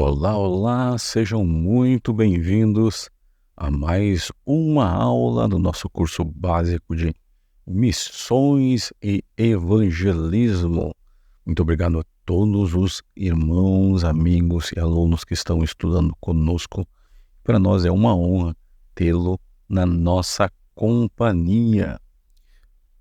Olá, olá, sejam muito bem-vindos a mais uma aula do nosso curso básico de Missões e Evangelismo. Muito obrigado a todos os irmãos, amigos e alunos que estão estudando conosco. Para nós é uma honra tê-lo na nossa companhia.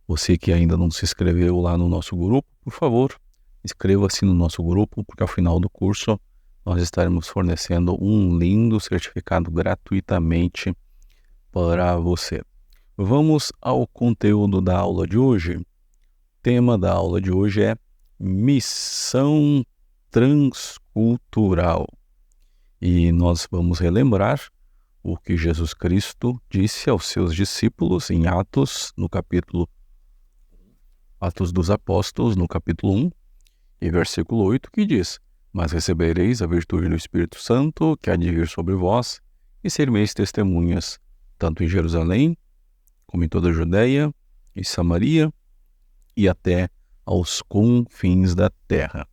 Você que ainda não se inscreveu lá no nosso grupo, por favor, inscreva-se no nosso grupo, porque ao final do curso nós estaremos fornecendo um lindo certificado gratuitamente para você. Vamos ao conteúdo da aula de hoje. O tema da aula de hoje é Missão Transcultural. E nós vamos relembrar o que Jesus Cristo disse aos seus discípulos em Atos dos Apóstolos, no capítulo 1, e versículo 8, que diz: Mas recebereis a virtude do Espírito Santo, que há de vir sobre vós, e sereis testemunhas, tanto em Jerusalém, como em toda a Judeia e Samaria, e até aos confins da terra.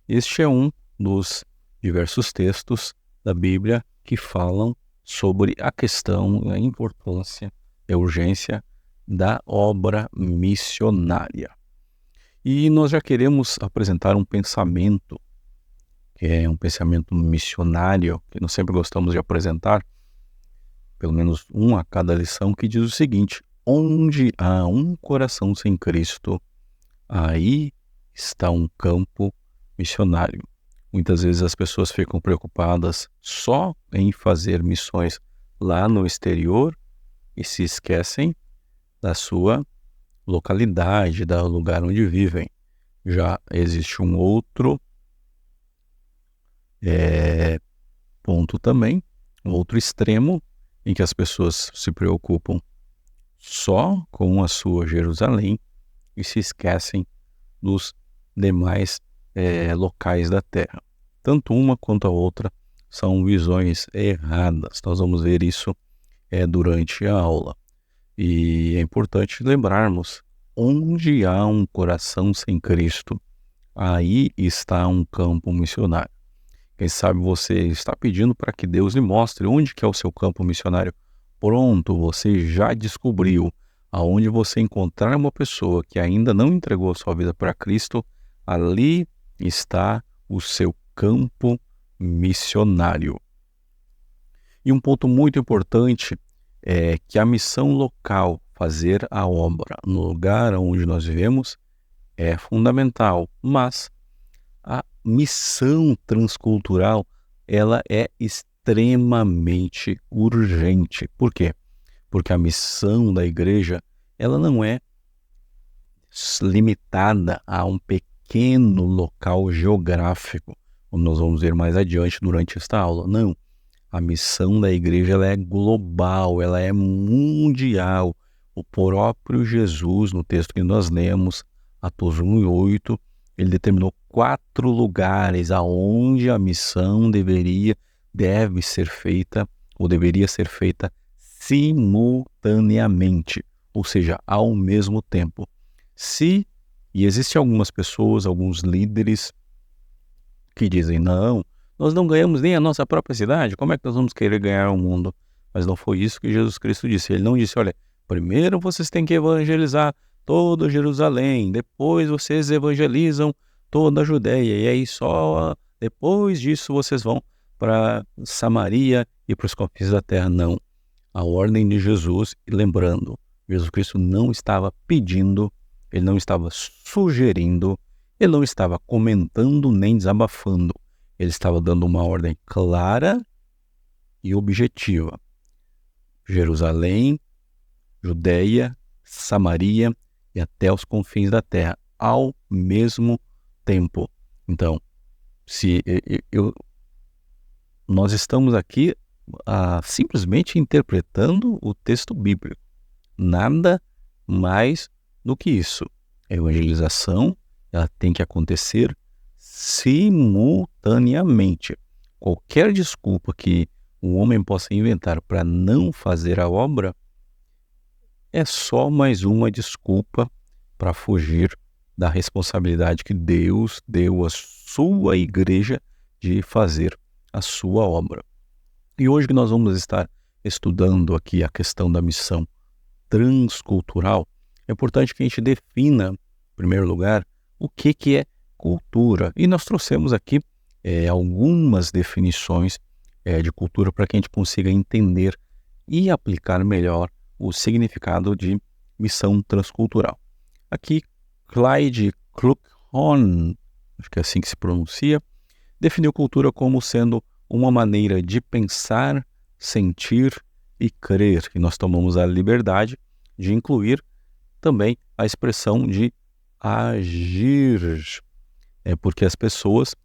Este é um dos diversos textos da Bíblia que falam sobre a questão, a importância e a urgência da obra missionária. E nós já queremos apresentar um pensamento, que é um pensamento missionário, que nós sempre gostamos de apresentar, pelo menos um a cada lição, que diz o seguinte: onde há um coração sem Cristo, aí está um campo missionário. Muitas vezes as pessoas ficam preocupadas só em fazer missões lá no exterior e se esquecem da sua localidade, do lugar onde vivem. Já existe um outro ponto também, um outro extremo, em que as pessoas se preocupam só com a sua Jerusalém e se esquecem dos demais locais da terra. Tanto uma quanto a outra são visões erradas. Nós vamos ver isso durante a aula. E é importante lembrarmos: onde há um coração sem Cristo, aí está um campo missionário. Quem sabe você está pedindo para que Deus lhe mostre onde que é o seu campo missionário. Pronto, você já descobriu. Aonde você encontrar uma pessoa que ainda não entregou a sua vida para Cristo, ali está o seu campo missionário. E um ponto muito importante é que a missão local, fazer a obra no lugar onde nós vivemos, é fundamental, mas a missão transcultural, ela é extremamente urgente. Por quê? Porque a missão da igreja, ela não é limitada a um pequeno local geográfico, como nós vamos ver mais adiante durante esta aula. Não. A missão da igreja, ela é global, ela é mundial. O próprio Jesus, no texto que nós lemos, Atos 1 e 8, ele determinou 4 lugares aonde a missão deve ser feita, ou deveria ser feita simultaneamente, ou seja, ao mesmo tempo. E existem algumas pessoas, alguns líderes que dizem: não, nós não ganhamos nem a nossa própria cidade, como é que nós vamos querer ganhar o mundo? Mas não foi isso que Jesus Cristo disse. Ele não disse: olha, primeiro vocês têm que evangelizar toda Jerusalém, depois vocês evangelizam toda a Judeia, e aí só depois disso vocês vão para Samaria e para os confins da terra. Não. A ordem de Jesus, e lembrando, Jesus Cristo não estava pedindo, ele não estava sugerindo, ele não estava comentando nem desabafando. Ele estava dando uma ordem clara e objetiva. Jerusalém, Judeia, Samaria e até os confins da terra, ao mesmo tempo. Então, nós estamos aqui simplesmente interpretando o texto bíblico. Nada mais do que isso. A evangelização, ela tem que acontecer simultaneamente. Qualquer desculpa que o homem possa inventar para não fazer a obra é só mais uma desculpa para fugir da responsabilidade que Deus deu à sua igreja de fazer a sua obra. E hoje que nós vamos estar estudando aqui a questão da missão transcultural, é importante que a gente defina, em primeiro lugar, o que é cultura. E nós trouxemos aqui algumas definições de cultura para que a gente consiga entender e aplicar melhor o significado de missão transcultural. Aqui, Clyde Kluckhohn, acho que é assim que se pronuncia, definiu cultura como sendo uma maneira de pensar, sentir e crer. E nós tomamos a liberdade de incluir também a expressão de agir. É porque as pessoas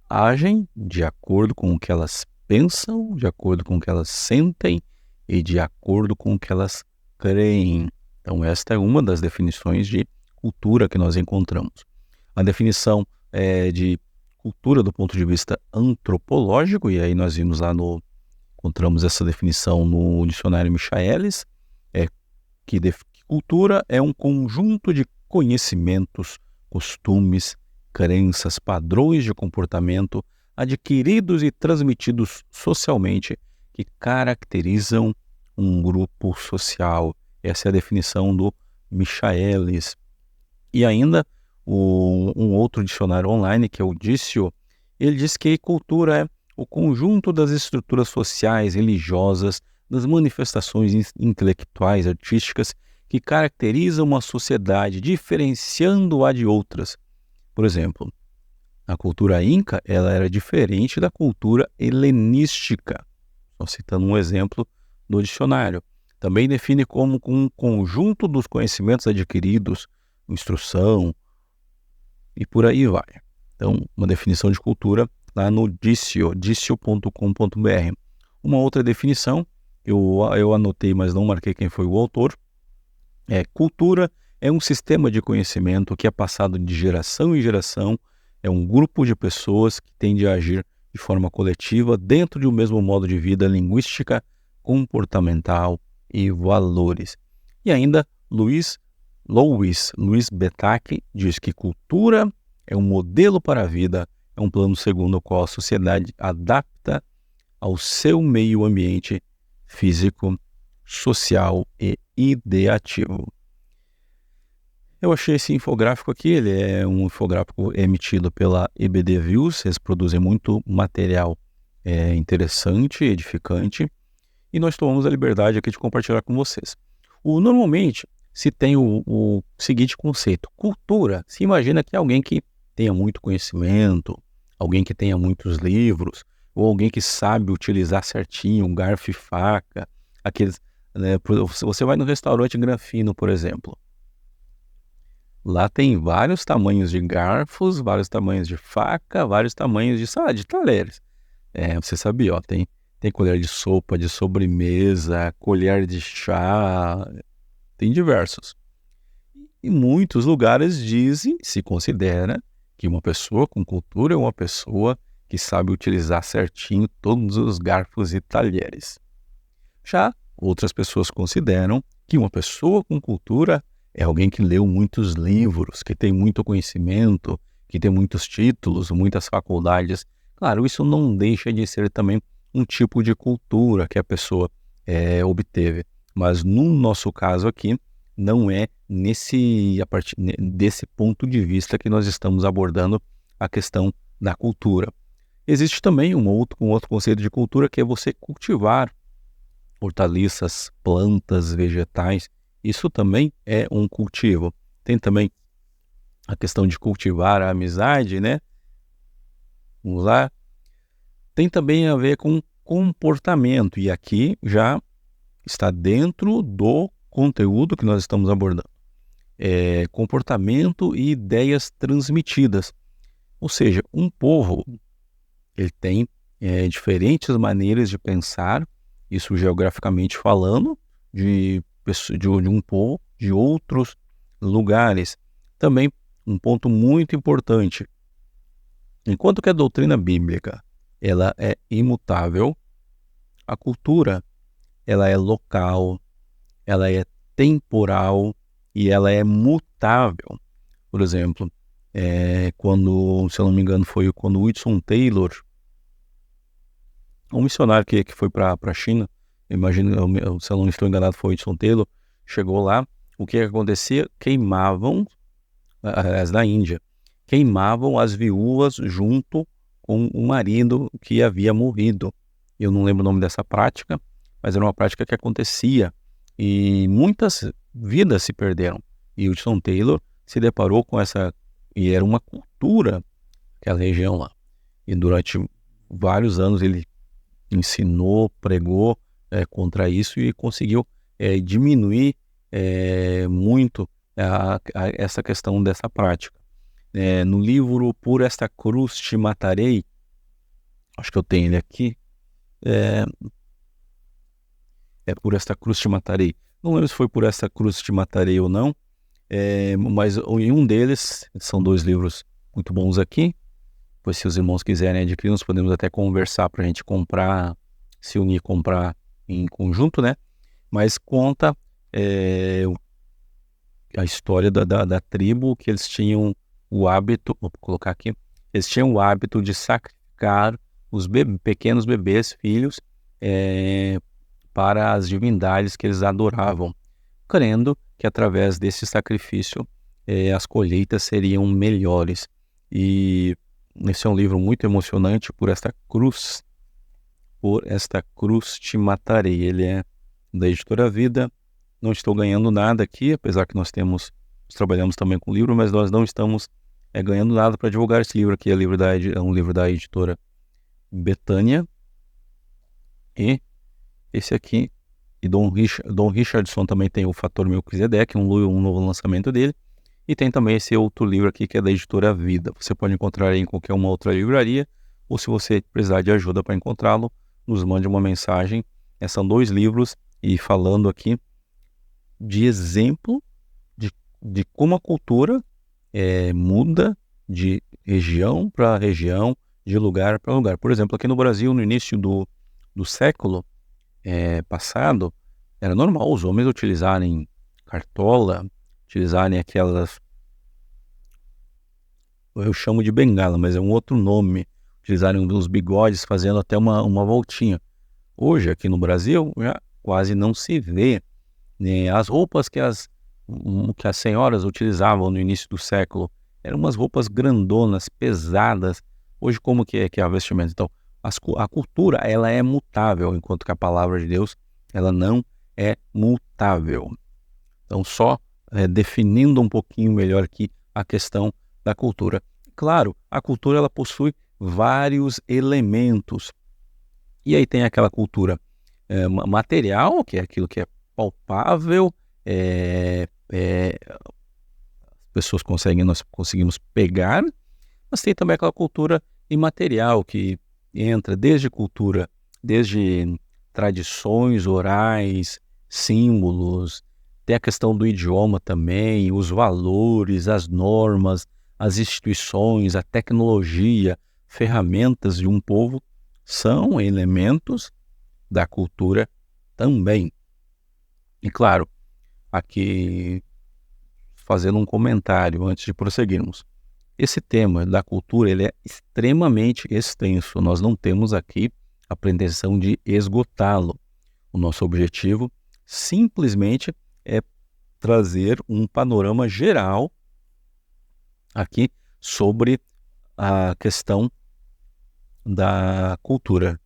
agem de acordo com o que elas pensam, de acordo com o que elas sentem e de acordo com o que elas creem. Então esta é uma das definições de cultura que nós encontramos. A definição de cultura do ponto de vista antropológico, e aí nós vimos lá encontramos essa definição no dicionário Michaelis, que cultura é um conjunto de conhecimentos, costumes, crenças, padrões de comportamento adquiridos e transmitidos socialmente que caracterizam um grupo social. Essa é a definição do Michaelis. E ainda um outro dicionário online, que é o Dicio, ele diz que cultura é o conjunto das estruturas sociais, religiosas, das manifestações intelectuais, artísticas, que caracterizam uma sociedade, diferenciando-a de outras. Por exemplo, a cultura inca ela era diferente da cultura helenística. Estou citando um exemplo do dicionário. Também define como um conjunto dos conhecimentos adquiridos, instrução, e por aí vai. Então, uma definição de cultura lá no dicio.com.br. Uma outra definição, eu anotei, mas não marquei quem foi o autor, cultura é um sistema de conhecimento que é passado de geração em geração, é um grupo de pessoas que tende a agir de forma coletiva dentro de um mesmo modo de vida linguística, comportamental e valores. E ainda, Luiz Betac diz que cultura é um modelo para a vida, é um plano segundo o qual a sociedade adapta ao seu meio ambiente físico, social e ideativo. Eu achei esse infográfico aqui, ele é um infográfico emitido pela EBD Views, eles produzem muito material interessante, edificante, e nós tomamos a liberdade aqui de compartilhar com vocês. Normalmente se tem o seguinte conceito: cultura, se imagina que é alguém que tenha muito conhecimento, alguém que tenha muitos livros, ou alguém que sabe utilizar certinho um garfo e faca, aqueles, você vai no restaurante Granfino, por exemplo, lá tem vários tamanhos de garfos, vários tamanhos de faca, vários tamanhos de talheres. Você sabia, tem colher de sopa, de sobremesa, colher de chá, tem diversos. Em muitos lugares se considera que uma pessoa com cultura é uma pessoa que sabe utilizar certinho todos os garfos e talheres. Já outras pessoas consideram que uma pessoa com cultura é alguém que leu muitos livros, que tem muito conhecimento, que tem muitos títulos, muitas faculdades. Claro, isso não deixa de ser também um tipo de cultura que a pessoa obteve. Mas no nosso caso aqui, não é a partir desse ponto de vista que nós estamos abordando a questão da cultura. Existe também um outro conceito de cultura, que é você cultivar hortaliças, plantas, vegetais. Isso também é um cultivo. Tem também a questão de cultivar a amizade, né? Vamos lá. Tem também a ver com comportamento, e aqui já está dentro do conteúdo que nós estamos abordando. Comportamento e ideias transmitidas. Ou seja, um povo ele tem diferentes maneiras de pensar, isso geograficamente falando, de um povo de outros lugares. Também um ponto muito importante: enquanto que a doutrina bíblica ela é imutável, a cultura ela é local, ela é temporal e ela é mutável. Por exemplo, quando, se eu não me engano, foi quando Hudson Taylor Um missionário que foi para a China, imagino, se eu não estou enganado, foi o Edson Taylor, chegou lá, o que acontecia? Queimavam, aliás, na Índia, queimavam as viúvas junto com o marido que havia morrido. Eu não lembro o nome dessa prática, mas era uma prática que acontecia e muitas vidas se perderam. E o Edson Taylor se deparou com essa, e era uma cultura, aquela região lá. E durante vários anos ele ensinou, pregou contra isso e conseguiu diminuir muito essa questão dessa prática. No livro Por Esta Cruz Te Matarei, acho que eu tenho ele aqui, Por Esta Cruz Te Matarei. Não lembro se foi Por Esta Cruz Te Matarei ou não, mas em um deles, são 2 livros muito bons aqui, pois se os irmãos quiserem adquirir, nós podemos até conversar para a gente comprar, se unir, comprar em conjunto, né? Mas conta a história da tribo, que eles tinham o hábito, vou colocar aqui, eles tinham o hábito de sacrificar os pequenos bebês, filhos, para as divindades que eles adoravam, crendo que através desse sacrifício as colheitas seriam melhores. E esse é um livro muito emocionante, Por Esta Cruz Te Matarei. Ele é da Editora Vida. Não estou ganhando nada aqui, apesar que nós trabalhamos também com livro, mas nós não estamos ganhando nada para divulgar esse livro aqui. É um livro da Editora Betânia. E esse aqui, e Dom Richardson também tem o Fator Melquisedeque, um novo lançamento dele. E tem também esse outro livro aqui que é da Editora Vida. Você pode encontrar em qualquer uma outra livraria, ou se você precisar de ajuda para encontrá-lo, nos mande uma mensagem. São 2 livros, e falando aqui de exemplo de como a cultura muda de região para região, de lugar para lugar. Por exemplo, aqui no Brasil, no início do século passado, era normal os homens utilizarem cartola, utilizarem aquelas, eu chamo de bengala, mas é um outro nome, utilizarem os bigodes fazendo até uma voltinha. Hoje, aqui no Brasil, já quase não se vê, né? As roupas que as senhoras utilizavam no início do século eram umas roupas grandonas, pesadas. Hoje, como que é a vestimenta? Então, a cultura, ela é mutável, enquanto que a palavra de Deus, ela não é mutável. Então, só definindo um pouquinho melhor aqui a questão da cultura. Claro, a cultura, ela possui vários elementos. E aí tem aquela cultura material, que é aquilo que é palpável, pessoas nós conseguimos pegar, mas tem também aquela cultura imaterial, que entra desde tradições orais, símbolos, tem a questão do idioma também, os valores, as normas, as instituições, a tecnologia, ferramentas de um povo, são elementos da cultura também. E claro, aqui fazendo um comentário antes de prosseguirmos. Esse tema da cultura, ele é extremamente extenso. Nós não temos aqui a pretensão de esgotá-lo. O nosso objetivo simplesmente é trazer um panorama geral aqui sobre a questão da cultura.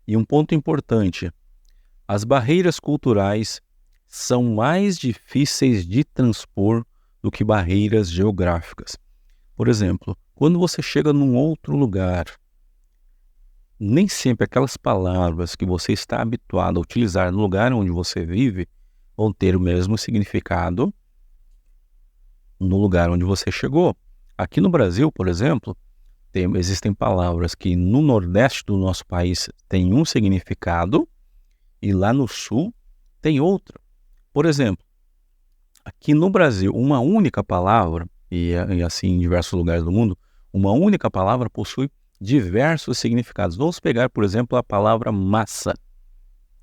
E um ponto importante, as barreiras culturais são mais difíceis de transpor do que barreiras geográficas. Por exemplo, quando você chega num outro lugar, nem sempre aquelas palavras que você está habituado a utilizar no lugar onde você vive vão ter o mesmo significado no lugar onde você chegou. Aqui no Brasil, por exemplo, existem palavras que no Nordeste do nosso país têm um significado e lá no Sul tem outro. Por exemplo, aqui no Brasil, uma única palavra, e assim em diversos lugares do mundo, uma única palavra possui diversos significados. Vamos pegar, por exemplo, a palavra massa.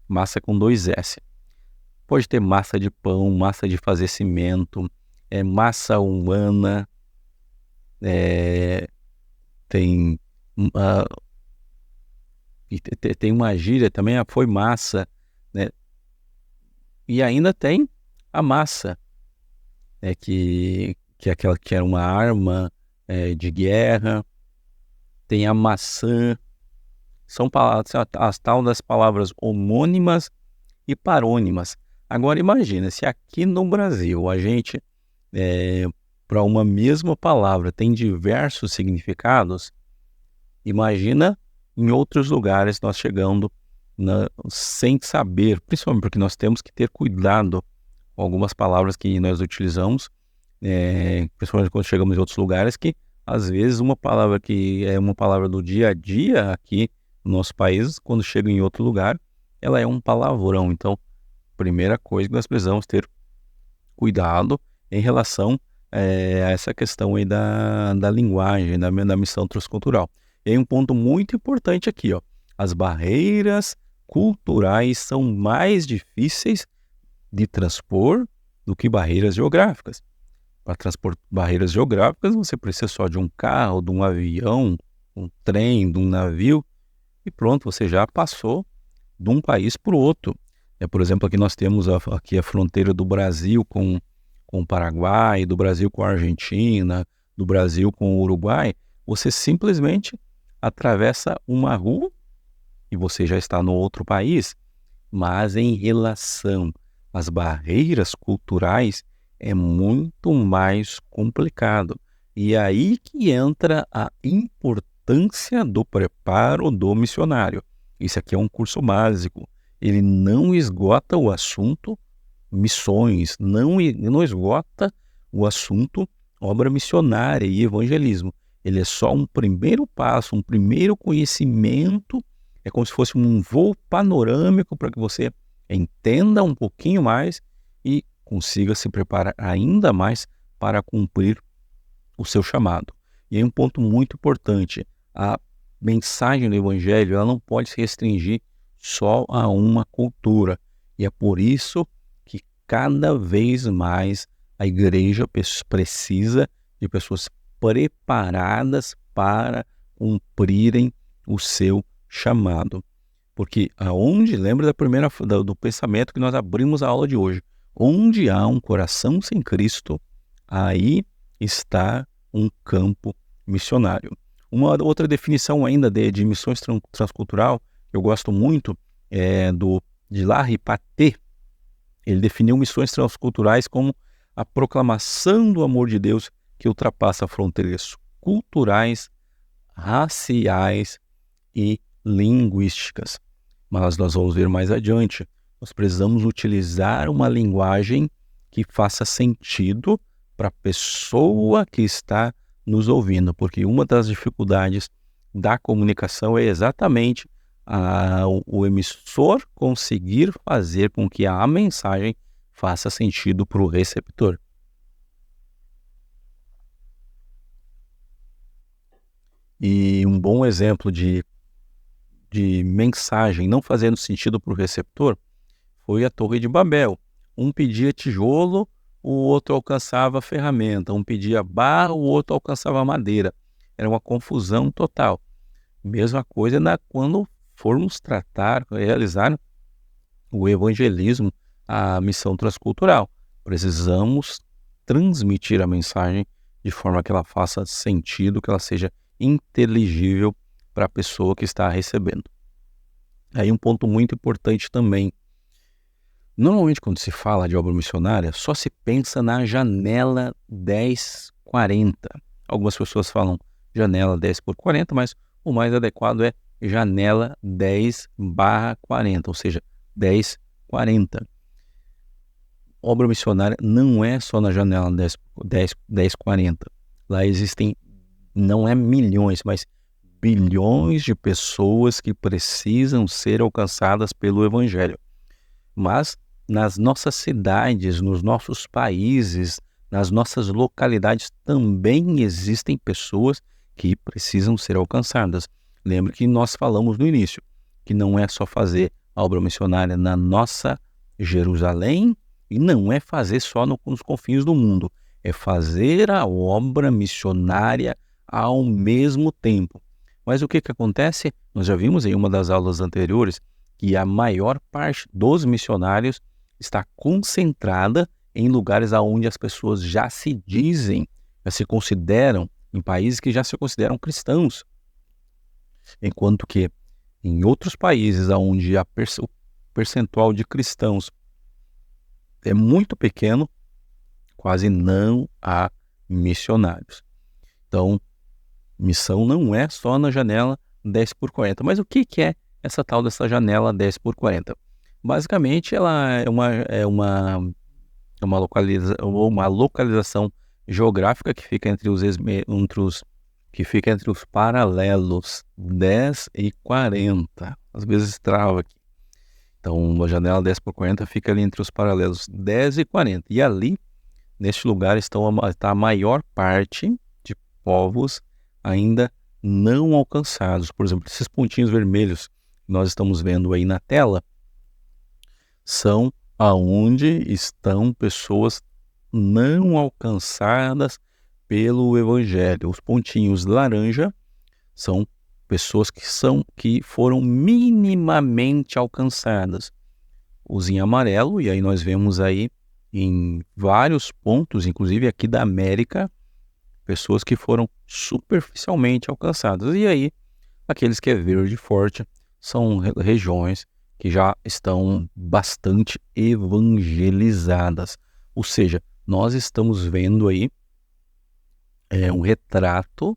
Massa com 2 S. Pode ter massa de pão, massa de fazer cimento, massa humana, tem, ah, tem uma gíria também, foi massa, né? E ainda tem a massa, que é aquela que era uma arma de guerra. Tem a maçã. São palavras, as tal das palavras homônimas e parônimas. Agora imagina, se aqui no Brasil a gente, para uma mesma palavra, tem diversos significados, imagina em outros lugares nós chegando sem saber, principalmente porque nós temos que ter cuidado com algumas palavras que nós utilizamos, principalmente quando chegamos em outros lugares, que às vezes uma palavra que é uma palavra do dia a dia aqui no nosso país, quando chega em outro lugar, ela é um palavrão. Então, primeira coisa que nós precisamos ter cuidado em relação a essa questão aí da linguagem, da missão transcultural. E aí um ponto muito importante aqui, ó, as barreiras culturais são mais difíceis de transpor do que barreiras geográficas. Para transpor barreiras geográficas, você precisa só de um carro, de um avião, um trem, de um navio, e pronto, você já passou de um país para o outro. Por exemplo, aqui nós temos aqui a fronteira do Brasil com o Paraguai, do Brasil com a Argentina, do Brasil com o Uruguai. Você simplesmente atravessa uma rua e você já está no outro país. Mas em relação às barreiras culturais, é muito mais complicado. E aí que entra a importância do preparo do missionário. Isso aqui é um curso básico. Ele não esgota o assunto missões, não esgota o assunto obra missionária e evangelismo. Ele é só um primeiro passo, um primeiro conhecimento, é como se fosse um voo panorâmico para que você entenda um pouquinho mais e consiga se preparar ainda mais para cumprir o seu chamado. E aí um ponto muito importante, a mensagem do evangelho ela não pode se restringir só a uma cultura. E é por isso que cada vez mais a igreja precisa de pessoas preparadas para cumprirem o seu chamado. Porque lembra do pensamento que nós abrimos a aula de hoje, onde há um coração sem Cristo, aí está um campo missionário. Uma outra definição ainda de missões transcultural, que eu gosto muito, é de Larry Paté. Ele definiu missões transculturais como a proclamação do amor de Deus que ultrapassa fronteiras culturais, raciais e linguísticas. Mas nós vamos ver mais adiante. Nós precisamos utilizar uma linguagem que faça sentido para a pessoa que está nos ouvindo, porque uma das dificuldades da comunicação é exatamente o emissor conseguir fazer com que a mensagem faça sentido para o receptor. E um bom exemplo de mensagem não fazendo sentido para o receptor foi a Torre de Babel. Um pedia tijolo, o outro alcançava ferramenta. Um pedia barro, o outro alcançava madeira. Era uma confusão total. Mesma coisa quando formos realizar o evangelismo, a missão transcultural. Precisamos transmitir a mensagem de forma que ela faça sentido, que ela seja inteligível para a pessoa que está recebendo. Aí um ponto muito importante também. Normalmente quando se fala de obra missionária, só se pensa na janela 10/40. Algumas pessoas falam janela 10/40, mas o mais adequado é janela 10/40, ou seja, 10/40. Obra missionária não é só na janela 10/40. Lá existem, não é milhões, mas bilhões de pessoas que precisam ser alcançadas pelo Evangelho. Mas nas nossas cidades, nos nossos países, nas nossas localidades também existem pessoas que precisam ser alcançadas. Lembre que nós falamos no início, que não é só fazer a obra missionária na nossa Jerusalém e não é fazer só nos confins do mundo, é fazer a obra missionária ao mesmo tempo. Mas o que acontece? Nós já vimos em uma das aulas anteriores que a maior parte dos missionários está concentrada em lugares onde as pessoas já se dizem, já se consideram, em países que já se consideram cristãos. Enquanto que em outros países onde o percentual de cristãos é muito pequeno, quase não há missionários. Então, missão não é só na janela 10x40. Mas o que é essa tal dessa janela 10x40? Basicamente, ela é uma localização geográfica que fica entre os paralelos 10 e 40. Às vezes trava aqui. Então, a janela 10x40 fica ali entre os paralelos 10 e 40. E ali, neste lugar, está a maior parte de povos ainda não alcançados. Por exemplo, esses pontinhos vermelhos que nós estamos vendo aí na tela são aonde estão pessoas não alcançadas pelo Evangelho. Os pontinhos laranja são pessoas que foram minimamente alcançadas. Os em amarelo, e aí nós vemos aí em vários pontos, inclusive aqui da América, pessoas que foram superficialmente alcançadas. E aí, aqueles que é verde forte são regiões que já estão bastante evangelizadas. Ou seja, nós estamos vendo aí um retrato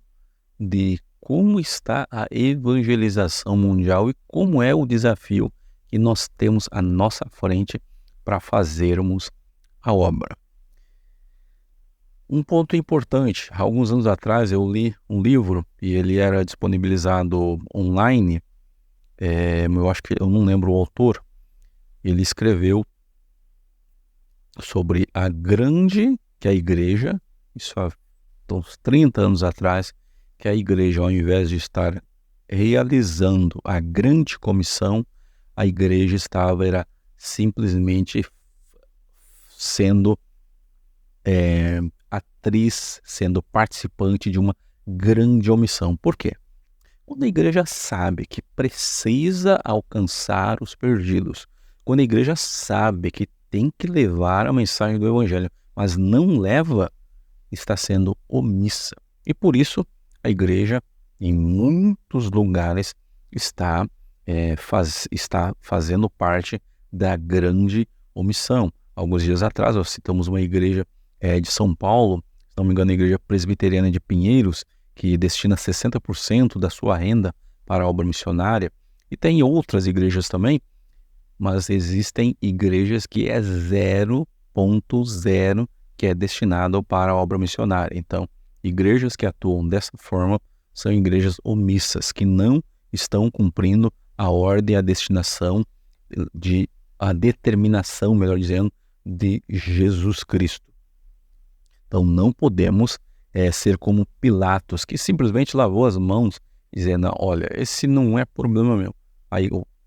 de como está a evangelização mundial e como é o desafio que nós temos à nossa frente para fazermos a obra. Um ponto importante, há alguns anos atrás eu li um livro e ele era disponibilizado online, eu acho que eu não lembro o autor, ele escreveu sobre que a igreja, isso há uns 30 anos atrás, que a igreja, ao invés de estar realizando a grande comissão, a igreja era simplesmente sendo atriz, sendo participante de uma grande omissão. Por quê? Quando a igreja sabe que precisa alcançar os perdidos, quando a igreja sabe que tem que levar a mensagem do Evangelho, mas não leva, está sendo omissa. E por isso a igreja, em muitos lugares, está fazendo parte da grande omissão. Alguns dias atrás, nós citamos uma igreja de São Paulo, se não me engano, a Igreja Presbiteriana de Pinheiros, que destina 60% da sua renda para a obra missionária. E tem outras igrejas também, mas existem igrejas que é 0,0 que é destinado para a obra missionária. Então, igrejas que atuam dessa forma são igrejas omissas, que não estão cumprindo a ordem e a destinação, a determinação, melhor dizendo, de Jesus Cristo. Então, não podemos ser como Pilatos, que simplesmente lavou as mãos, dizendo, olha, esse não é problema meu.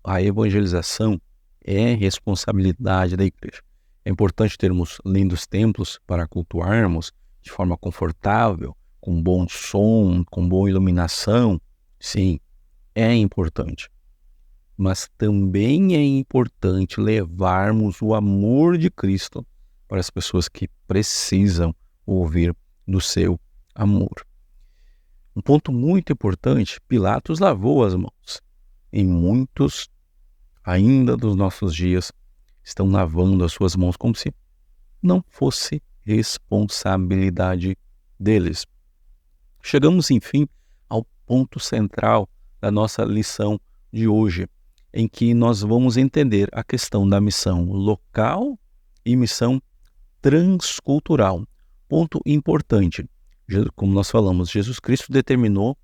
A evangelização é responsabilidade da igreja. É importante termos lindos templos para cultuarmos de forma confortável, com bom som, com boa iluminação. Sim, é importante. Mas também é importante levarmos o amor de Cristo para as pessoas que precisam ouvir do seu amor. Um ponto muito importante, Pilatos lavou as mãos. E muitos, ainda dos nossos dias, estão lavando as suas mãos como se não fosse responsabilidade deles. Chegamos, enfim, ao ponto central da nossa lição de hoje, em que nós vamos entender a questão da missão local e missão transcultural. Ponto importante, como nós falamos, Jesus Cristo determinou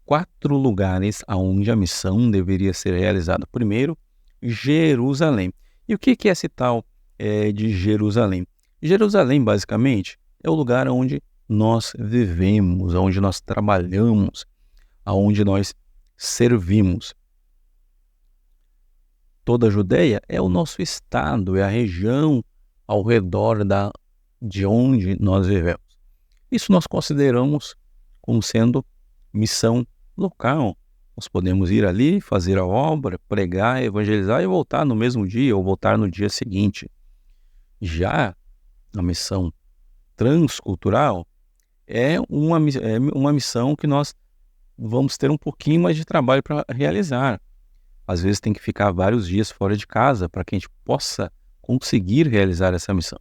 4 lugares onde a missão deveria ser realizada. Primeiro, Jerusalém. E o que é esse tal de Jerusalém? Jerusalém, basicamente, é o lugar onde nós vivemos, onde nós trabalhamos, onde nós servimos. Toda a Judeia é o nosso estado, é a região ao redor de onde nós vivemos. Isso nós consideramos como sendo missão local. Nós podemos ir ali, fazer a obra, pregar, evangelizar e voltar no mesmo dia ou voltar no dia seguinte. Já a missão transcultural é uma missão que nós vamos ter um pouquinho mais de trabalho para realizar. Às vezes tem que ficar vários dias fora de casa para que a gente possa conseguir realizar essa missão.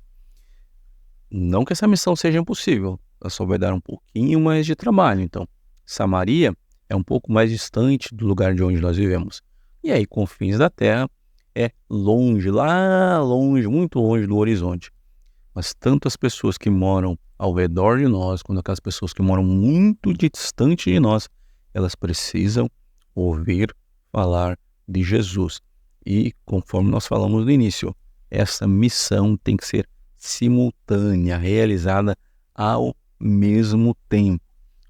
Não que essa missão seja impossível, ela só vai dar um pouquinho mais de trabalho. Então, Samaria é um pouco mais distante do lugar de onde nós vivemos. E aí, Confins da Terra é longe, lá longe, muito longe do horizonte. Mas tanto as pessoas que moram ao redor de nós, quanto aquelas pessoas que moram muito distante de nós, elas precisam ouvir falar de Jesus. E, conforme nós falamos no início, essa missão tem que ser simultânea, realizada ao mesmo tempo,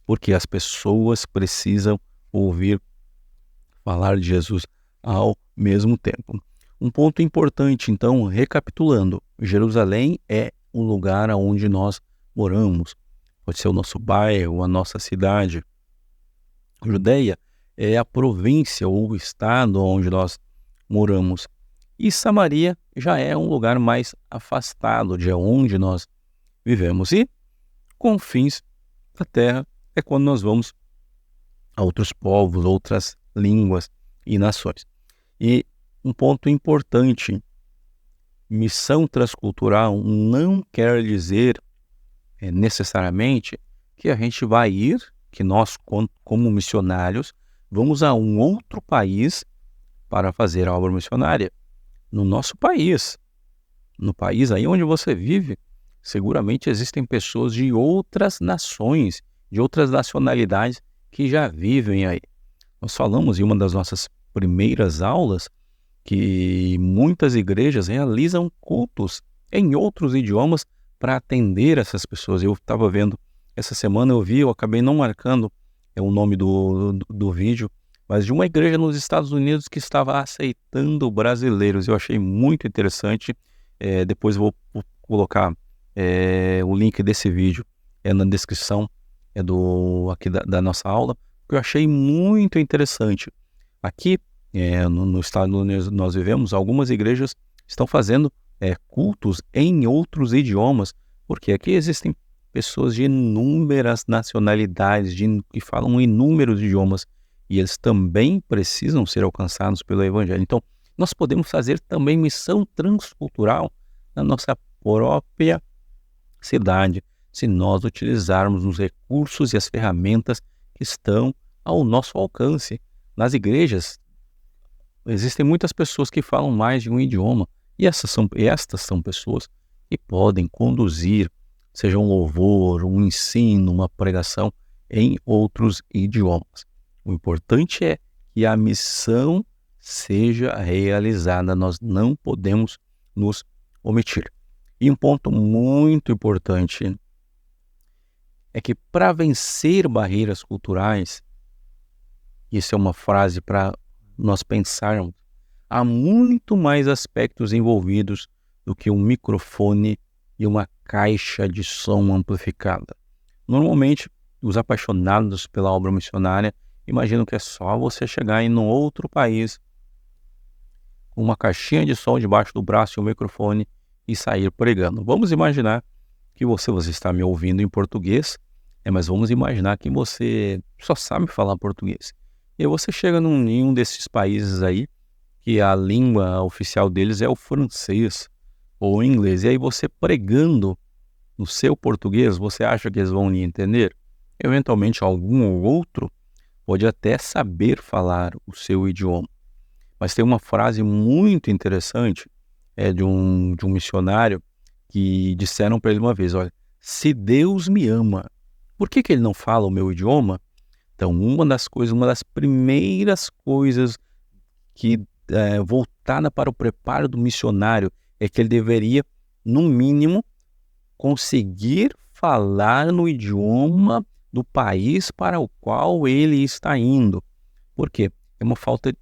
porque as pessoas precisam ouvir falar de Jesus ao mesmo tempo. Um ponto importante, então, recapitulando, Jerusalém é o lugar onde nós moramos, pode ser o nosso bairro, a nossa cidade. Judeia é a província ou o estado onde nós moramos. E Samaria já é um lugar mais afastado de onde nós vivemos. E Confins da Terra é quando nós vamos a outros povos, outras línguas e nações. E um ponto importante, missão transcultural não quer dizer necessariamente que a gente vai ir, que nós, como missionários, vamos a um outro país para fazer a obra missionária. No nosso país, no país aí onde você vive, seguramente existem pessoas de outras nações, de outras nacionalidades que já vivem aí. Nós falamos em uma das nossas primeiras aulas que muitas igrejas realizam cultos em outros idiomas para atender essas pessoas. Eu estava vendo, essa semana eu acabei não marcando o nome do vídeo, mas de uma igreja nos Estados Unidos que estava aceitando brasileiros. Eu achei muito interessante. Depois vou colocar o link desse vídeo na descrição aqui da nossa aula, que eu achei muito interessante. Aqui no estado onde nós vivemos, algumas igrejas estão fazendo cultos em outros idiomas, porque aqui existem pessoas de inúmeras nacionalidades, que falam inúmeros idiomas, e eles também precisam ser alcançados pelo Evangelho. Então, nós podemos fazer também missão transcultural na nossa própria cidade, se nós utilizarmos os recursos e as ferramentas que estão ao nosso alcance. Nas igrejas, existem muitas pessoas que falam mais de um idioma, e estas são pessoas que podem conduzir, seja um louvor, um ensino, uma pregação em outros idiomas. O importante é que a missão seja realizada, nós não podemos nos omitir. E um ponto muito importante é que para vencer barreiras culturais, isso é uma frase para nós pensarmos, há muito mais aspectos envolvidos do que um microfone e uma caixa de som amplificada. Normalmente, os apaixonados pela obra missionária imaginam que é só você chegar em um outro país com uma caixinha de som debaixo do braço e um microfone e sair pregando. Vamos imaginar que você está me ouvindo em português, mas vamos imaginar que você só sabe falar português. E você chega em um desses países aí, que a língua oficial deles é o francês ou o inglês. E aí você pregando no seu português, você acha que eles vão lhe entender? Eventualmente algum ou outro pode até saber falar o seu idioma. Mas tem uma frase muito interessante de um missionário que disseram para ele uma vez, olha, se Deus me ama, por que ele não fala o meu idioma? Então, uma das primeiras coisas que voltada para o preparo do missionário é que ele deveria, no mínimo, conseguir falar no idioma do país para o qual ele está indo. Por quê? É uma falta,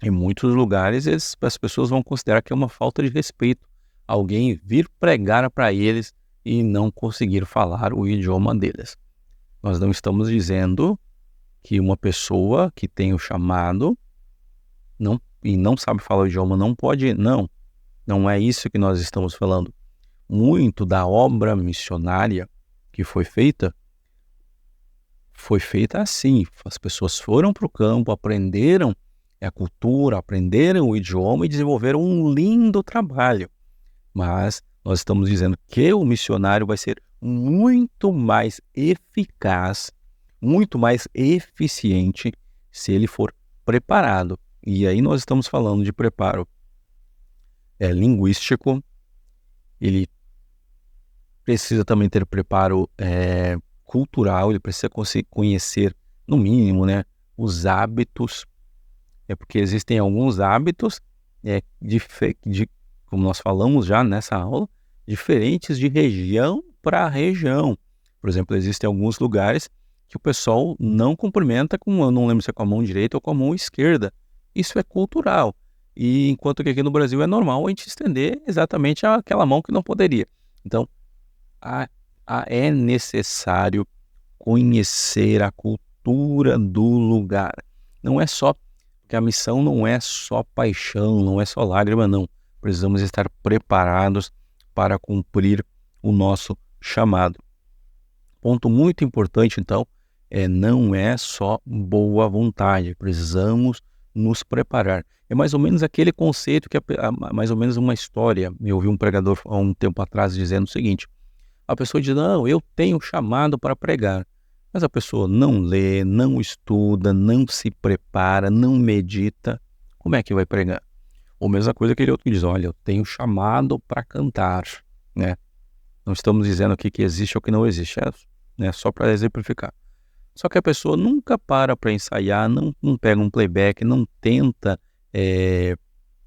em muitos lugares, as pessoas vão considerar que é uma falta de respeito alguém vir pregar para eles e não conseguir falar o idioma deles. Nós não estamos dizendo que uma pessoa que tem o chamado e não sabe falar o idioma não pode, não é isso que nós estamos falando. Muito da obra missionária que foi feita assim. As pessoas foram para o campo, aprenderam a cultura, aprenderam o idioma e desenvolveram um lindo trabalho. Mas nós estamos dizendo que o missionário vai ser muito mais eficaz, muito mais eficiente se ele for preparado. E aí nós estamos falando de preparo linguístico. Ele precisa também ter preparo cultural, ele precisa conhecer, no mínimo, né, os hábitos. Porque existem alguns hábitos, como nós falamos já nessa aula, diferentes de região para região. Por exemplo, existem alguns lugares que o pessoal não cumprimenta eu não lembro se é com a mão direita ou com a mão esquerda. Isso é cultural. E enquanto que aqui no Brasil é normal a gente estender exatamente aquela mão que não poderia. Então, é necessário conhecer a cultura do lugar. Não é só, porque a missão não é só paixão, não é só lágrima, não. Precisamos estar preparados para cumprir o nosso chamado. Ponto muito importante, então, não é só boa vontade. Precisamos nos preparar. É mais ou menos aquele conceito que mais ou menos uma história. Eu ouvi um pregador há um tempo atrás dizendo o seguinte: a pessoa diz, não, eu tenho chamado para pregar. Mas a pessoa não lê, não estuda, não se prepara, não medita. Como é que vai pregar? Ou mesma coisa que aquele outro que diz, olha, eu tenho chamado para cantar, né? Não estamos dizendo aqui que existe ou que não existe, né? Só para exemplificar. Só que a pessoa nunca para ensaiar, não pega um playback, não tenta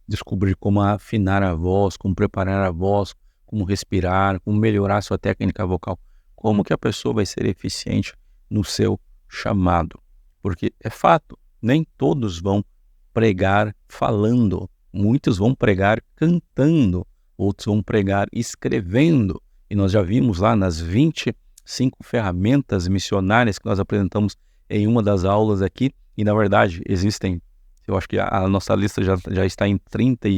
descobrir como afinar a voz, como preparar a voz, como respirar, como melhorar sua técnica vocal. Como que a pessoa vai ser eficiente no seu chamado? Porque é fato, nem todos vão pregar falando. Muitos vão pregar cantando, outros vão pregar escrevendo. E nós já vimos lá nas 25 ferramentas missionárias que nós apresentamos em uma das aulas aqui. E na verdade existem, eu acho que a nossa lista já está em 30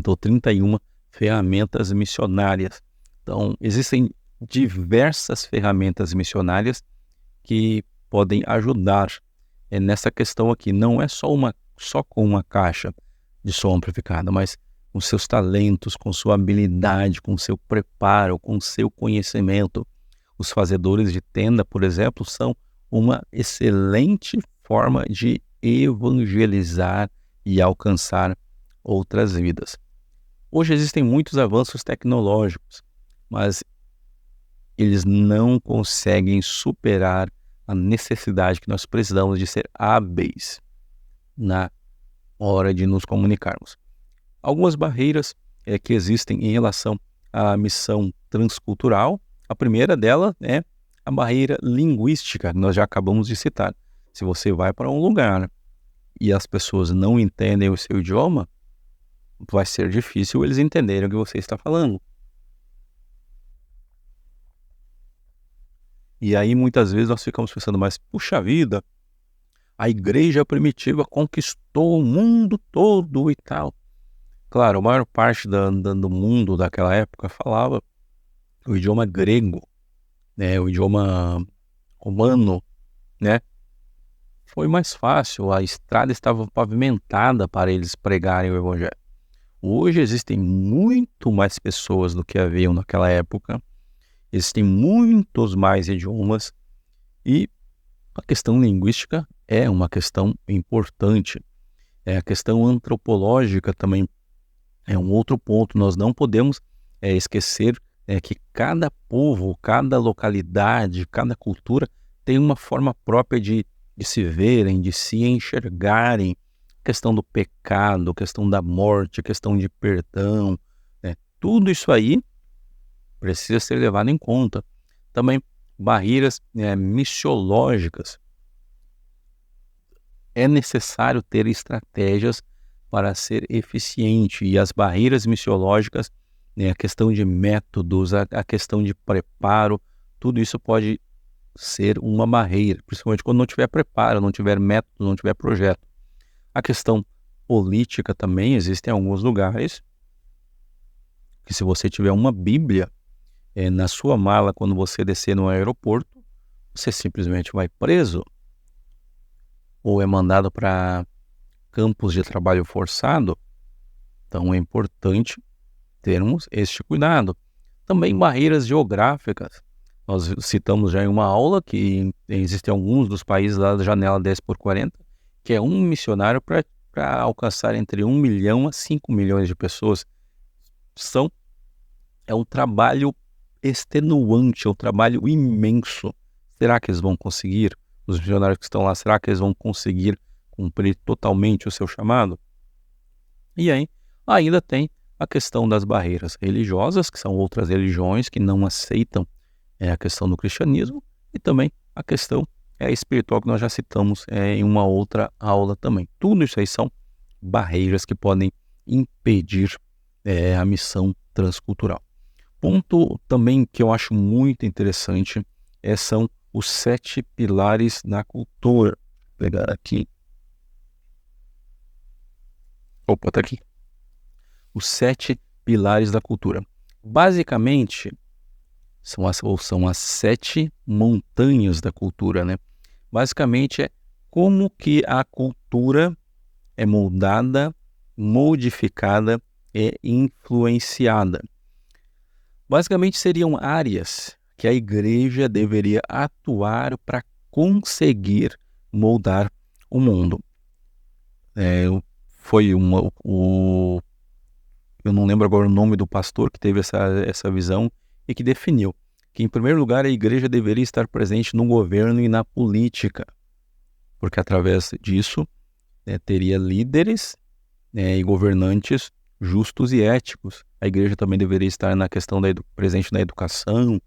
ou 31 ferramentas missionárias. Então, existem diversas ferramentas missionárias que podem ajudar nessa questão aqui. Não é só com uma caixa de som amplificada, mas com seus talentos, com sua habilidade, com seu preparo, com seu conhecimento. Os fazedores de tenda, por exemplo, são uma excelente forma de evangelizar e alcançar outras vidas. Hoje existem muitos avanços tecnológicos, mas eles não conseguem superar a necessidade que nós precisamos de ser hábeis na hora de nos comunicarmos. Algumas barreiras que existem em relação à missão transcultural. A primeira dela é a barreira linguística, que nós já acabamos de citar. Se você vai para um lugar e as pessoas não entendem o seu idioma, vai ser difícil eles entenderem o que você está falando. E aí muitas vezes nós ficamos pensando, mas puxa vida, a igreja primitiva conquistou o mundo todo e tal. Claro, a maior parte do mundo daquela época falava o idioma grego, né, o idioma romano, né? Foi mais fácil, a estrada estava pavimentada para eles pregarem o evangelho. Hoje existem muito mais pessoas do que haviam naquela época, existem muitos mais idiomas e a questão linguística é uma questão importante. A questão antropológica também é um outro ponto. Nós não podemos esquecer que cada povo, cada localidade, cada cultura tem uma forma própria de se verem, de se enxergarem. Questão do pecado, questão da morte, questão de perdão, né? Tudo isso aí precisa ser levado em conta. Também barreiras missiológicas. É necessário ter estratégias para ser eficiente, e as barreiras missiológicas, a questão de métodos, a questão de preparo, tudo isso pode ser uma barreira, principalmente quando não tiver preparo, não tiver método, não tiver projeto. A questão política também, existem alguns lugares que, se você tiver uma Bíblia na sua mala quando você descer no aeroporto, você simplesmente vai preso ou é mandado para campos de trabalho forçado. Então é importante termos este cuidado. Também barreiras geográficas. Nós citamos já em uma aula que existem alguns dos países lá da janela 10x40, que é um missionário para alcançar entre 1 milhão a 5 milhões de pessoas. É um trabalho extenuante, é um trabalho imenso. Será que eles vão conseguir? Os missionários que estão lá, será que eles vão conseguir cumprir totalmente o seu chamado? E aí, ainda tem a questão das barreiras religiosas, que são outras religiões que não aceitam a questão do cristianismo, e também a questão espiritual, que nós já citamos em uma outra aula também. Tudo isso aí são barreiras que podem impedir a missão transcultural. Ponto também que eu acho muito interessante são os 7 pilares da cultura. Vou pegar aqui. Opa, tá aqui. Os 7 pilares da cultura. Basicamente, são as 7 montanhas da cultura, né? Basicamente é como que a cultura é moldada, modificada e influenciada. Basicamente seriam áreas que a igreja deveria atuar para conseguir moldar o mundo. Eu não lembro agora o nome do pastor que teve essa visão e que definiu que, em primeiro lugar, a igreja deveria estar presente no governo e na política, porque através disso teria líderes e governantes justos e éticos. A igreja também deveria estar na questão presente na educação,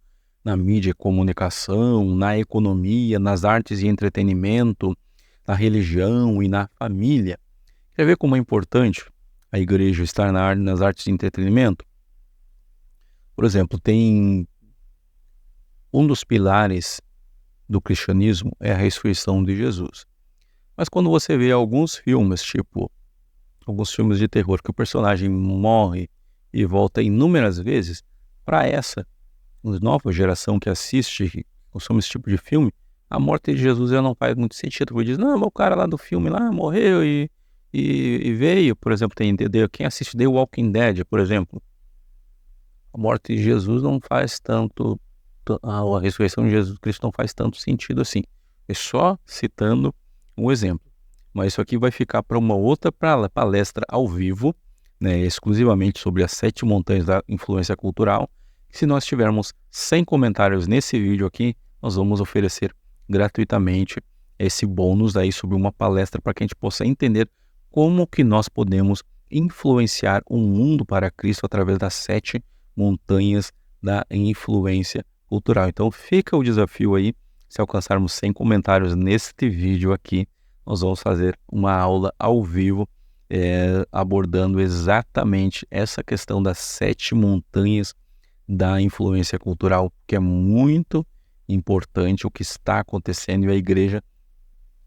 na mídia e comunicação, na economia, nas artes e entretenimento, na religião e na família. Quer ver como é importante a igreja estar nas artes de entretenimento? Por exemplo, tem um dos pilares do cristianismo é a ressurreição de Jesus. Mas quando você vê alguns filmes, tipo alguns filmes de terror, que o personagem morre e volta inúmeras vezes, para essa nova geração que assiste, que consome esse tipo de filme, a morte de Jesus já não faz muito sentido. Porque diz, não, mas o cara lá do filme lá morreu e veio. Por exemplo, quem assiste The Walking Dead, por exemplo, a morte de Jesus não faz tanto, a ressurreição de Jesus Cristo não faz tanto sentido assim. É só citando um exemplo. Mas isso aqui vai ficar para uma outra palestra ao vivo, exclusivamente sobre as 7 montanhas da influência cultural. Se nós tivermos 100 comentários nesse vídeo aqui, nós vamos oferecer gratuitamente esse bônus aí sobre uma palestra para que a gente possa entender como que nós podemos influenciar o mundo para Cristo através das 7 montanhas da influência cultural. Então fica o desafio aí, se alcançarmos 100 comentários neste vídeo aqui, nós vamos fazer uma aula ao vivo abordando exatamente essa questão das 7 montanhas da influência cultural, que é muito importante o que está acontecendo, e a igreja,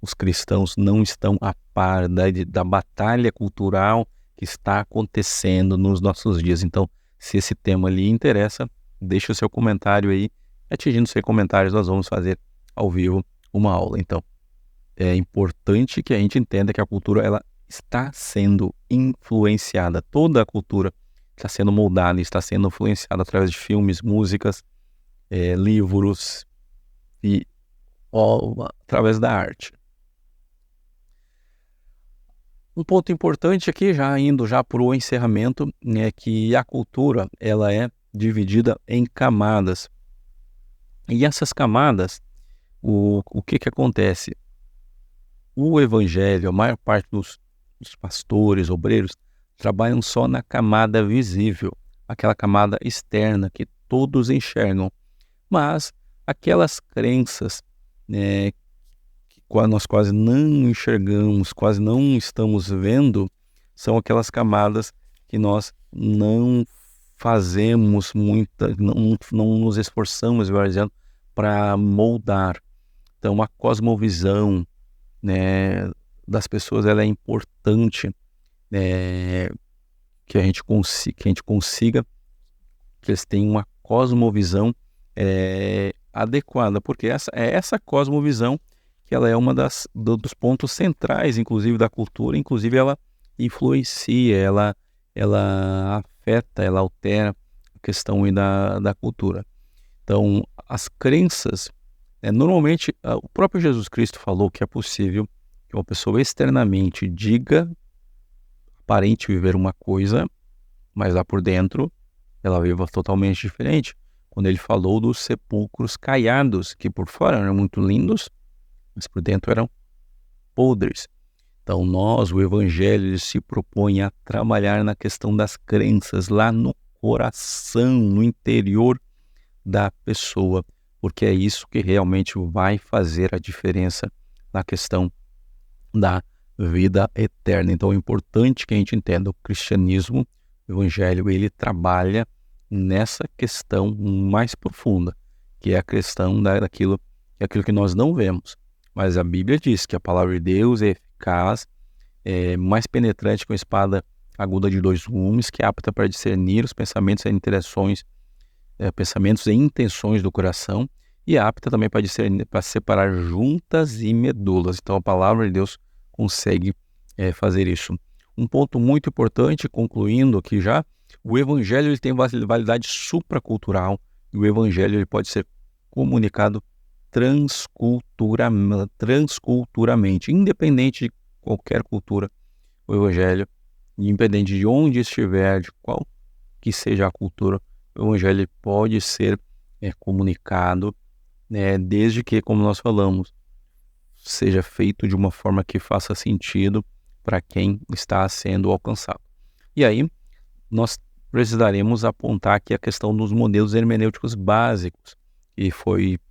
os cristãos não estão a par da batalha cultural que está acontecendo nos nossos dias. Então, se esse tema lhe interessa, deixe o seu comentário aí. Atingindo 100 comentários, nós vamos fazer ao vivo uma aula. Então, é importante que a gente entenda que a cultura ela está sendo influenciada. Toda a cultura está sendo moldada, está sendo influenciada através de filmes, músicas, livros e através da arte. Um ponto importante aqui, já indo para o encerramento, é que a cultura ela é dividida em camadas. E essas camadas, o que acontece? O evangelho, a maior parte dos pastores, obreiros, trabalham só na camada visível, aquela camada externa que todos enxergam. Mas aquelas crenças que nós quase não enxergamos, quase não estamos vendo, são aquelas camadas que nós não fazemos muita, não nos esforçamos, melhor dizendo, para moldar. Então, a cosmovisão, né, das pessoas, ela é importante, que a gente consiga que eles tenham uma cosmovisão adequada, porque essa cosmovisão que ela é uma dos pontos centrais, inclusive, da cultura. Inclusive, ela influencia, ela afeta, ela altera a questão aí da cultura. Então, as crenças, normalmente, o próprio Jesus Cristo falou que é possível que uma pessoa externamente aparente viver uma coisa, mas lá por dentro ela viva totalmente diferente. Quando ele falou dos sepulcros caiados, que por fora eram muito lindos, mas por dentro eram podres. Então o Evangelho se propõe a trabalhar na questão das crenças, lá no coração, no interior da pessoa, porque é isso que realmente vai fazer a diferença na questão da vida eterna. Então é importante que a gente entenda o cristianismo, o Evangelho, ele trabalha nessa questão mais profunda, que é a questão daquilo que nós não vemos. Mas a Bíblia diz que a palavra de Deus é eficaz, mais penetrante que uma espada aguda de 2 gumes, que é apta para discernir os pensamentos e intenções do coração, e é apta também para discernir, para separar juntas e medulas. Então a palavra de Deus consegue fazer isso. Um ponto muito importante, concluindo aqui já, o Evangelho ele tem validade supracultural, e o Evangelho ele pode ser comunicado transculturalmente, independente de qualquer cultura. O Evangelho, independente de onde estiver, de qual que seja a cultura, o Evangelho pode ser comunicado, desde que, como nós falamos, seja feito de uma forma que faça sentido para quem está sendo alcançado. E aí, nós precisaremos apontar aqui a questão dos modelos hermenêuticos básicos,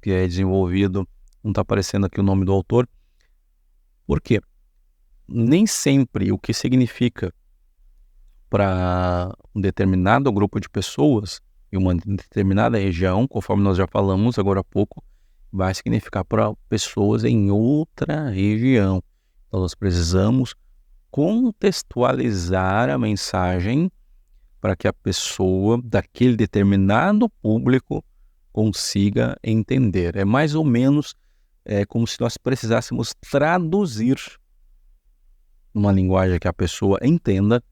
que é desenvolvido, não está aparecendo aqui o nome do autor. Por quê? Nem sempre o que significa para um determinado grupo de pessoas em uma determinada região, conforme nós já falamos agora há pouco, vai significar para pessoas em outra região. Então nós precisamos contextualizar a mensagem para que a pessoa daquele determinado público consiga entender. É mais ou menos como se nós precisássemos traduzir numa linguagem que a pessoa entenda,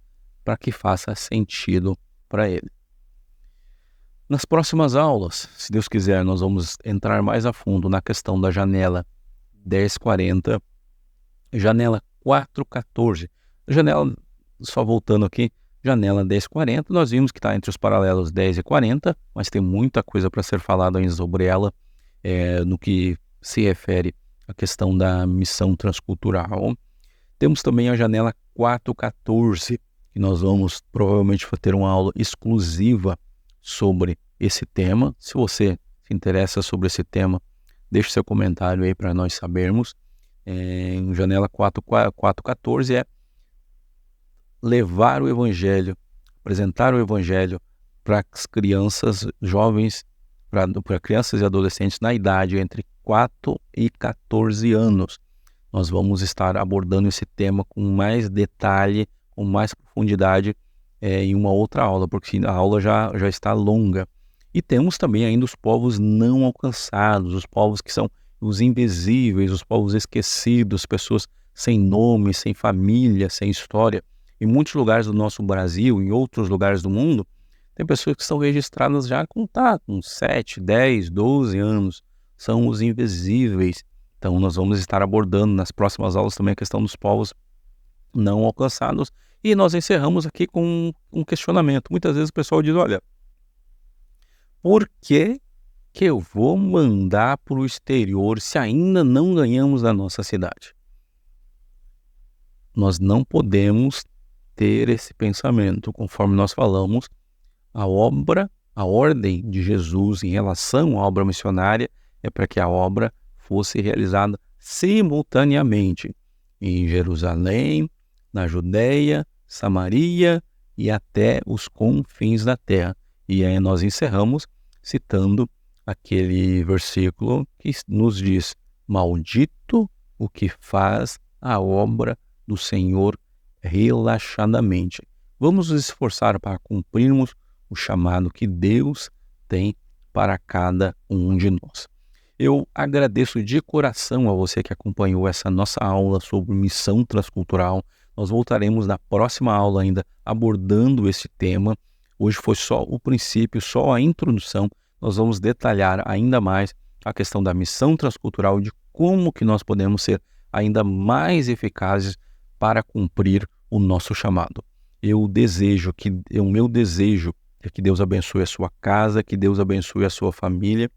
para que faça sentido para ele. Nas próximas aulas, se Deus quiser, nós vamos entrar mais a fundo na questão da janela 10:40, janela 4:14. Janela, só voltando aqui, janela 10:40, nós vimos que está entre os paralelos 10 e 40, mas tem muita coisa para ser falada ainda sobre ela, no que se refere à questão da missão transcultural. Temos também a janela 4:14, que nós vamos provavelmente ter uma aula exclusiva sobre esse tema. Se você se interessa sobre esse tema, deixe seu comentário aí para nós sabermos. Janela 4:14 é levar o Evangelho, apresentar o Evangelho para as crianças, jovens, para crianças e adolescentes na idade entre 4 e 14 anos. Nós vamos estar abordando esse tema com mais detalhe, com mais profundidade em uma outra aula, porque a aula já está longa. E temos também ainda os povos não alcançados, os povos que são os invisíveis, os povos esquecidos, pessoas sem nome, sem família, sem história. Em muitos lugares do nosso Brasil, em outros lugares do mundo, tem pessoas que estão registradas já com 7, 10, 12 anos. São os invisíveis. Então nós vamos estar abordando nas próximas aulas também a questão dos povos não alcançados. E nós encerramos aqui com um questionamento. Muitas vezes o pessoal diz, olha, por que eu vou mandar para o exterior se ainda não ganhamos da nossa cidade? Nós não podemos ter esse pensamento. Conforme nós falamos, a ordem de Jesus em relação à obra missionária é para que a obra fosse realizada simultaneamente em Jerusalém, na Judeia, Samaria e até os confins da terra. E aí nós encerramos citando aquele versículo que nos diz: maldito o que faz a obra do Senhor relaxadamente. Vamos nos esforçar para cumprirmos o chamado que Deus tem para cada um de nós. Eu agradeço de coração a você que acompanhou essa nossa aula sobre missão transcultural. Nós voltaremos na próxima aula ainda abordando esse tema. Hoje foi só o princípio, só a introdução. Nós vamos detalhar ainda mais a questão da missão transcultural, de como que nós podemos ser ainda mais eficazes para cumprir o nosso chamado. O meu desejo é que Deus abençoe a sua casa, que Deus abençoe a sua família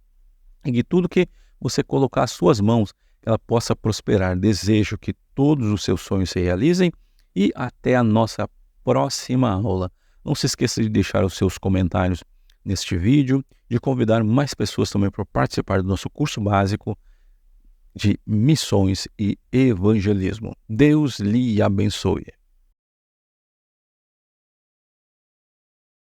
e que tudo que você colocar às suas mãos, ela possa prosperar. Desejo que todos os seus sonhos se realizem e até a nossa próxima aula. Não se esqueça de deixar os seus comentários neste vídeo, de convidar mais pessoas também para participar do nosso curso básico de missões e evangelismo. Deus lhe abençoe.